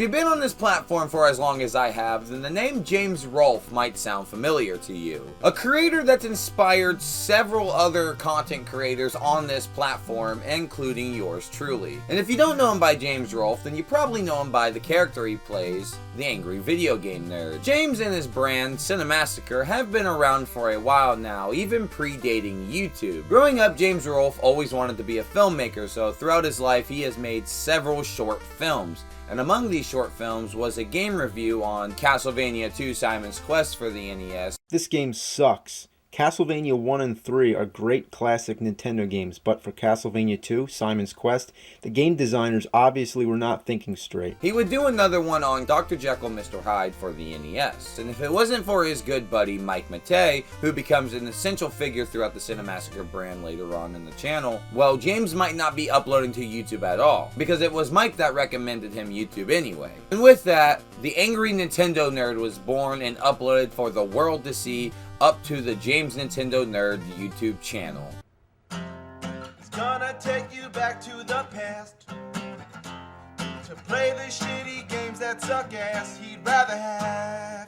you've been on this platform for as long as I have, then the name James Rolfe might sound familiar to you. A creator that's inspired several other content creators on this platform, including yours truly. And if you don't know him by James Rolfe, then you probably know him by the character he plays, the angry video game nerd. James and his brand, Cinemassacre, have been around for a while now, even predating YouTube. Growing up, James Rolfe always wanted to be a filmmaker, so throughout his life he has made several short films. And among these short films was a game review on Castlevania 2 Simon's Quest for the NES. This game sucks. Castlevania 1 and 3 are great classic Nintendo games, but for Castlevania 2, Simon's Quest, the game designers obviously were not thinking straight. He would do another one on Dr. Jekyll, Mr. Hyde for the NES, and if it wasn't for his good buddy Mike Matei, who becomes an essential figure throughout the Cinemassacre brand later on in the channel, well, James might not be uploading to YouTube at all, because it was Mike that recommended him YouTube anyway. And with that, the angry Nintendo nerd was born and uploaded for the world to see, up to the James Nintendo Nerd YouTube channel. He's gonna take you back to the past to play the shitty games that suck ass he'd rather have.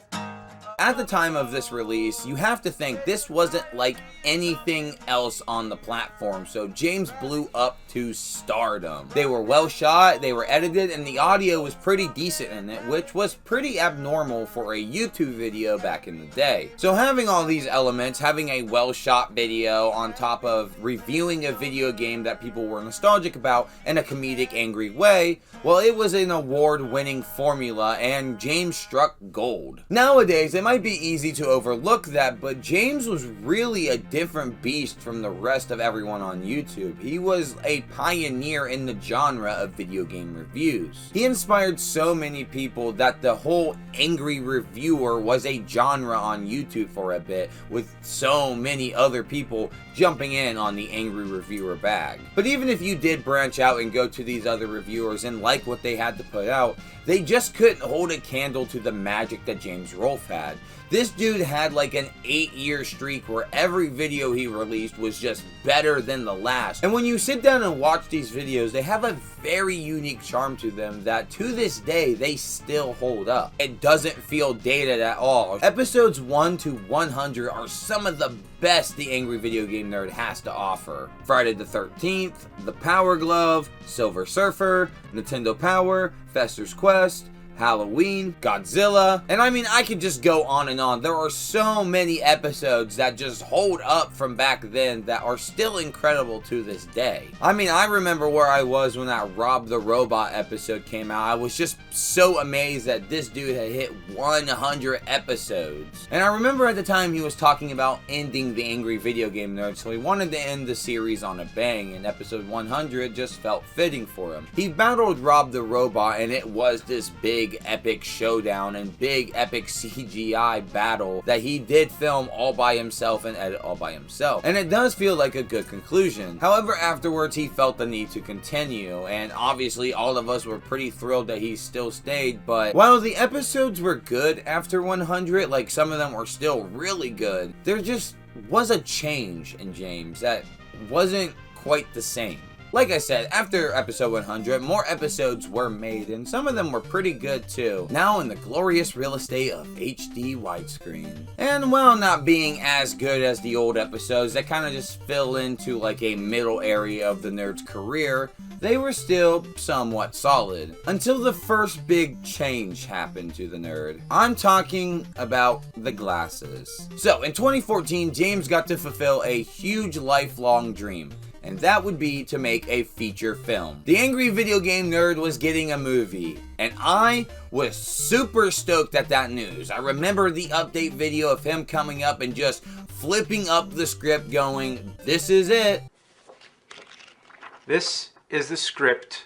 At the time of this release, you have to think this wasn't like anything else on the platform, so James blew up to stardom. They were well shot, they were edited, and the audio was pretty decent in it, which was pretty abnormal for a YouTube video back in the day. So having all these elements, having a well shot video on top of reviewing a video game that people were nostalgic about in a comedic, angry way, well, it was an award-winning formula, and James struck gold. Nowadays, it might be easy to overlook that, but James was really a different beast from the rest of everyone on YouTube. He was a pioneer in the genre of video game reviews. He inspired so many people that the whole angry reviewer was a genre on YouTube for a bit, with so many other people jumping in on the angry reviewer bag. But even if you did branch out and go to these other reviewers and like what they had to put out, they just couldn't hold a candle to the magic that James Rolfe had. This dude had like an 8-year streak where every video he released was just better than the last. And when you sit down and watch these videos, they have a very unique charm to them that to this day, they still hold up. It doesn't feel dated at all. Episodes 1 to 100 are some of the best the angry video game nerd has to offer. Friday the 13th, The Power Glove, Silver Surfer, Nintendo Power, Fester's Quest, Halloween, Godzilla, and I mean, I could just go on and on. There are so many episodes that just hold up from back then that are still incredible to this day. I mean, I remember where I was when that Rob the Robot episode came out. I was just so amazed that this dude had hit 100 episodes. And I remember at the time he was talking about ending the angry video game nerd, so he wanted to end the series on a bang, and episode 100 just felt fitting for him. He battled Rob the Robot, and it was this big epic showdown and big epic CGI battle that he did film all by himself and edit all by himself. And it does feel like a good conclusion. However, afterwards he felt the need to continue, and obviously all of us were pretty thrilled that he still stayed. But while the episodes were good after 100, like some of them were still really good, there just was a change in James that wasn't quite the same. Like I said, after episode 100, more episodes were made, and some of them were pretty good too, now in the glorious real estate of HD widescreen. And while not being as good as the old episodes that kind of just fill into like a middle area of the nerd's career, they were still somewhat solid, until the first big change happened to the nerd. I'm talking about the glasses. So, in 2014, James got to fulfill a huge lifelong dream, and that would be to make a feature film. The angry video game nerd was getting a movie, and I was super stoked at that news. I remember the update video of him coming up and just flipping up the script going, "This is it." This is the script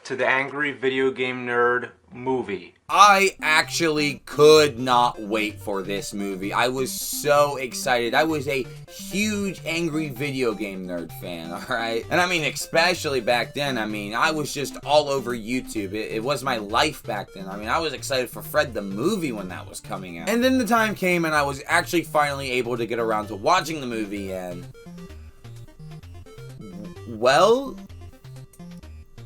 to the angry video game nerd movie. I actually could not wait for this movie. I was so excited. I was a huge angry video game nerd fan, alright? And I mean, especially back then, I mean, I was just all over YouTube. It was my life back then. I mean, I was excited for Fred the movie when that was coming out. And then the time came and I was actually finally able to get around to watching the movie, and well,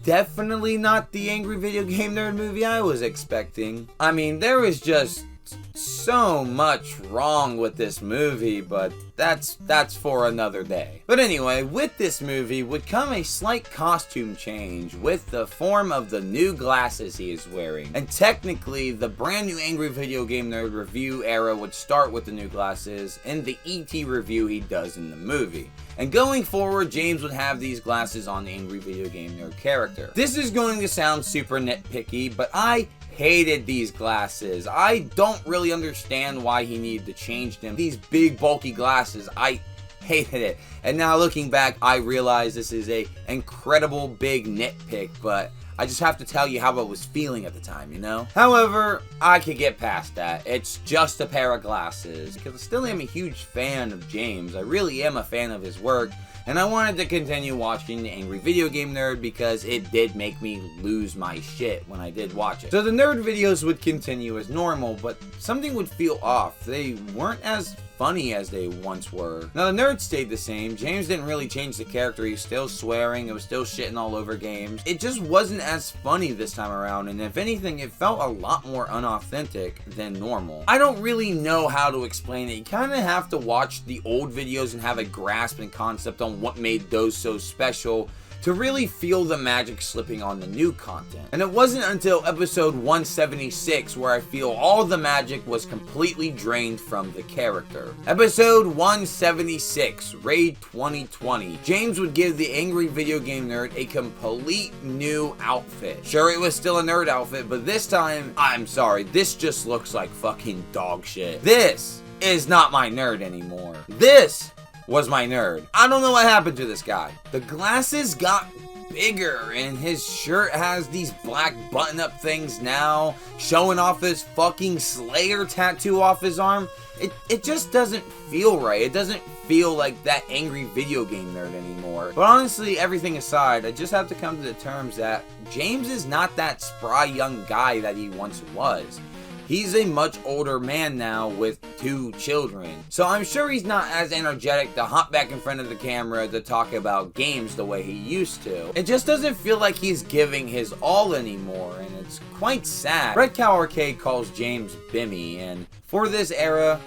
definitely not the Angry Video Game Nerd movie I was expecting. I mean, there was just so much wrong with this movie, but that's for another day. But anyway, with this movie would come a slight costume change with the form of the new glasses he is wearing. And technically, the brand new Angry Video Game Nerd review era would start with the new glasses in the ET review he does in the movie. And going forward, James would have these glasses on the Angry Video Game Nerd character. This is going to sound super nitpicky, but I hated these glasses. I don't really understand why he needed to change them. These big bulky glasses, I hated it. And now looking back, I realize this is a incredible big nitpick, but I just have to tell you how I was feeling at the time, you know? However, I could get past that. It's just a pair of glasses. Because I still am a huge fan of James. I really am a fan of his work. And I wanted to continue watching the Angry Video Game Nerd because it did make me lose my shit when I did watch it. So the nerd videos would continue as normal, but something would feel off. They weren't as funny as they once were. Now the nerd stayed the same. James didn't really change the character. He was still swearing. It was still shitting all over games. It just wasn't as funny this time around, and if anything, it felt a lot more unauthentic than normal. I don't really know how to explain it. You kind of have to watch the old videos and have a grasp and concept on what made those so special to really feel the magic slipping on the new content. And it wasn't until episode 176 where I feel all the magic was completely drained from the character. Episode 176, Raid 2020. James would give the Angry Video Game Nerd a complete new outfit. Sure, it was still a nerd outfit, but this time, I'm sorry, this just looks like fucking dog shit. This is not my nerd anymore. This was my nerd. I don't know what happened to this guy. The glasses got bigger and his shirt has these black button-up things now, showing off his fucking Slayer tattoo off his arm. It just doesn't feel right. It doesn't feel like that Angry Video Game Nerd anymore. But honestly, everything aside, I just have to come to the terms that James is not that spry young guy that he once was. He's a much older man now with 2 children. So I'm sure he's not as energetic to hop back in front of the camera to talk about games the way he used to. It just doesn't feel like he's giving his all anymore, and it's quite sad. Red Cow Arcade calls James Bimmy, and for this era,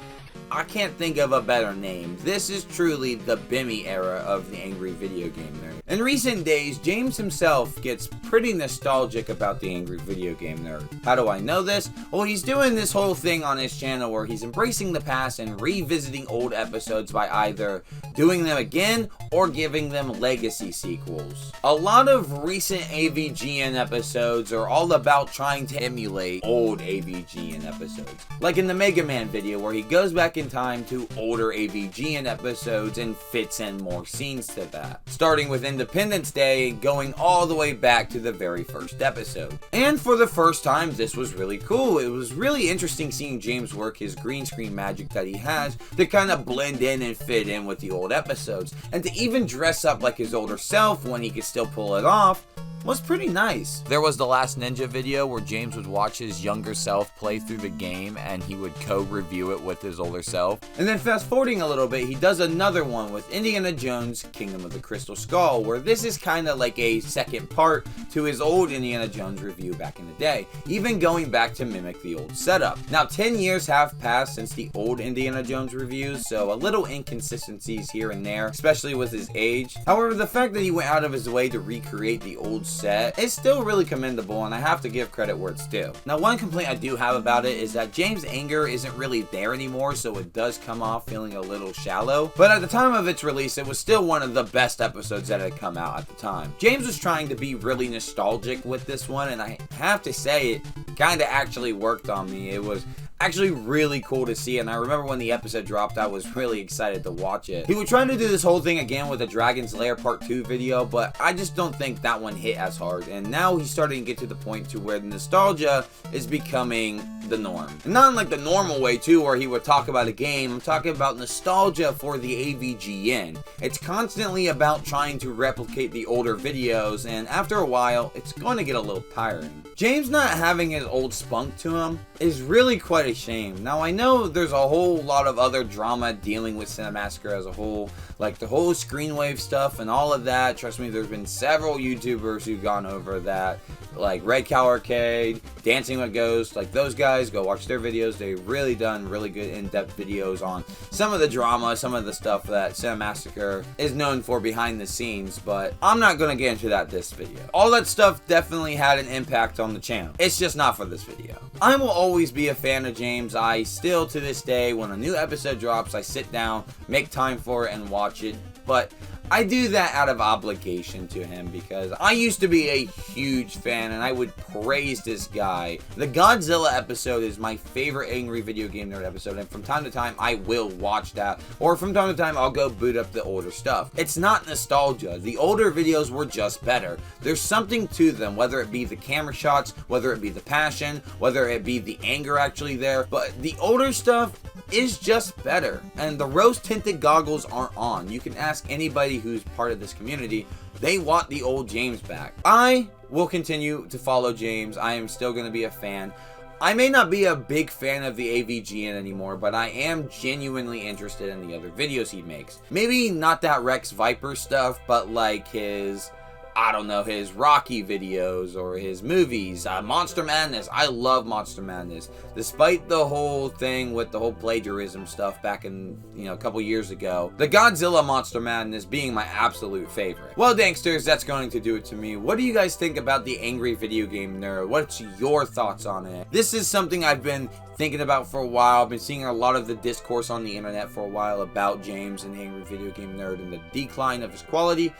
I can't think of a better name. This is truly the Bimmy era of the Angry Video Game Nerd. In recent days, James himself gets pretty nostalgic about the Angry Video Game Nerd. How do I know this? Well, he's doing this whole thing on his channel where he's embracing the past and revisiting old episodes by either doing them again or giving them legacy sequels. A lot of recent AVGN episodes are all about trying to emulate old AVGN episodes. Like in the Mega Man video where he goes back in time to older AVGN episodes and fits in more scenes to that. Starting with Independence Day, going all the way back to the very first episode. And for the first time, this was really cool. It was really interesting seeing James work his green screen magic that he has to kind of blend in and fit in with the old episodes. And to even dress up like his older self when he could still pull it off was pretty nice. There was the Last Ninja video where James would watch his younger self play through the game and he would co-review it with his older self. And then fast forwarding a little bit, he does another one with Indiana Jones Kingdom of the Crystal Skull, where this is kind of like a second part to his old Indiana Jones review back in the day, even going back to mimic the old setup. Now 10 years have passed since the old Indiana Jones reviews, so a little inconsistencies here and there, especially with his age. However, the fact that he went out of his way to recreate the old set is still really commendable, and I have to give credit where it's due. Now, one complaint I do have about it is that James' anger isn't really there anymore, so it does come off feeling a little shallow. But at the time of its release, it was still one of the best episodes that had come out at the time. James was trying to be really nostalgic with this one, and I have to say it kind of actually worked on me. It was actually really cool to see, and I remember when the episode dropped, I was really excited to watch it. He was trying to do this whole thing again with the Dragon's Lair Part 2 video, but I just don't think that one hit as hard, and now he's starting to get to the point to where the nostalgia is becoming the norm. And not in like the normal way too, where he would talk about a game. I'm talking about nostalgia for the AVGN. It's constantly about trying to replicate the older videos, and after a while, it's going to get a little tiring. James not having his old spunk to him is really quite quite a shame. Now, I know there's a whole lot of other drama dealing with Cinemassacre as a whole, like the whole Screenwave stuff and all of that. Trust me, there's been several YouTubers who've gone over that, like Red Cow Arcade, Dancing with Ghosts. Like, those guys, go watch their videos. They've really done really good in-depth videos on some of the drama, some of the stuff that Cinemassacre is known for behind the scenes, but I'm not going to get into that this video. All that stuff definitely had an impact on the channel. It's just not for this video. I will always be a fan of James. I still, to this day, when a new episode drops, I sit down, make time for it, and watch it. But I do that out of obligation to him because I used to be a huge fan and I would praise this guy. The Godzilla episode is my favorite Angry Video Game Nerd episode, and from time to time I will watch that, or from time to time I'll go boot up the older stuff. It's not nostalgia. The older videos were just better. There's something to them, whether it be the camera shots, whether it be the passion, whether it be the anger actually there, but the older stuff is just better. And the rose tinted goggles aren't on. You can ask anybody who's part of this community. They want the old James back. I will continue to follow James. I am still going to be a fan. I may not be a big fan of the Avgn anymore, but I am genuinely interested in the other videos he makes. Maybe not that Rex Viper stuff, but like his, I don't know, his Rocky videos or his movies. Monster Madness. I love Monster Madness. Despite the whole thing with the whole plagiarism stuff back in, a couple years ago, the Godzilla Monster Madness being my absolute favorite. Well, Danksters, that's going to do it to me. What do you guys think about the Angry Video Game Nerd? What's your thoughts on it? This is something I've been thinking about for a while. I've been seeing a lot of the discourse on the internet for a while about James and the Angry Video Game Nerd and the decline of his quality.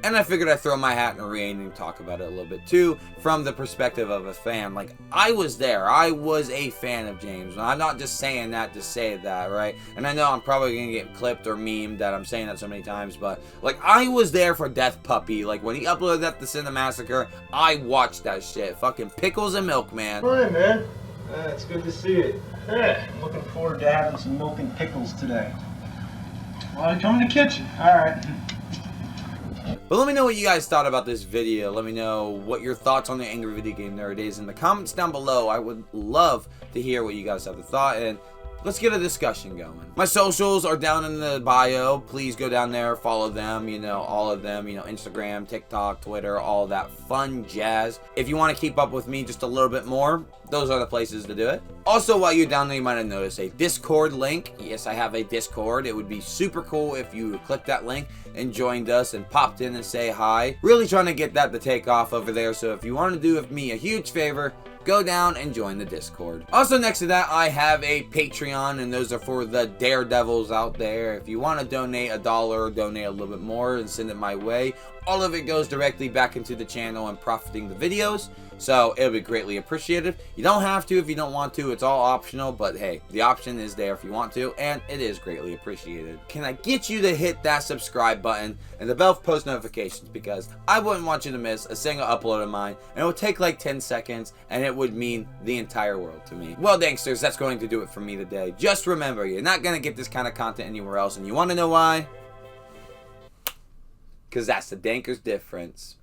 And I figured I'd throw my hat in the ring and talk about it a little bit too, from the perspective of a fan. Like, I was there. I was a fan of James. I'm not just saying that to say that, right? And I know I'm probably going to get clipped or memed that I'm saying that so many times, but, like, I was there for Death Puppy. Like, when he uploaded that to Cinemassacre, I watched that shit. Fucking pickles and milk, man. Morning, man. It's good to see you. Yeah, I'm looking forward to having some milk and pickles today. Well, I come in the kitchen. All right. But let me know what you guys thought about this video. Let me know what your thoughts on the Angry Video Game Nerd is in the comments down below. I would love to hear what you guys have to thought, and let's get a discussion going. My socials are down in the bio. Please go down there, follow them, all of them, Instagram, TikTok, Twitter, all that fun jazz. If you want to keep up with me just a little bit more, those are the places to do it. Also, while you're down there, you might have noticed a Discord link. Yes, I have a Discord. It would be super cool if you clicked that link and joined us and popped in and say hi. Really trying to get that to take off over there. So if you want to do me a huge favor, go down and join the Discord. Also, next to that, I have a Patreon, and those are for the daredevils out there. If you want to donate $1 or donate a little bit more and send it my way, all of it goes directly back into the channel and profiting the videos. So it'll be greatly appreciated. You don't have to if you don't want to. It's all optional, but hey, the option is there if you want to, and it is greatly appreciated. Can I get you to hit that subscribe button and the bell for post notifications, because I wouldn't want you to miss a single upload of mine, and it would take like 10 seconds, and it would mean the entire world to me. Well, Danksters, that's going to do it for me today. Just remember, you're not going to get this kind of content anywhere else, and you want to know why? Because that's the Dankers difference.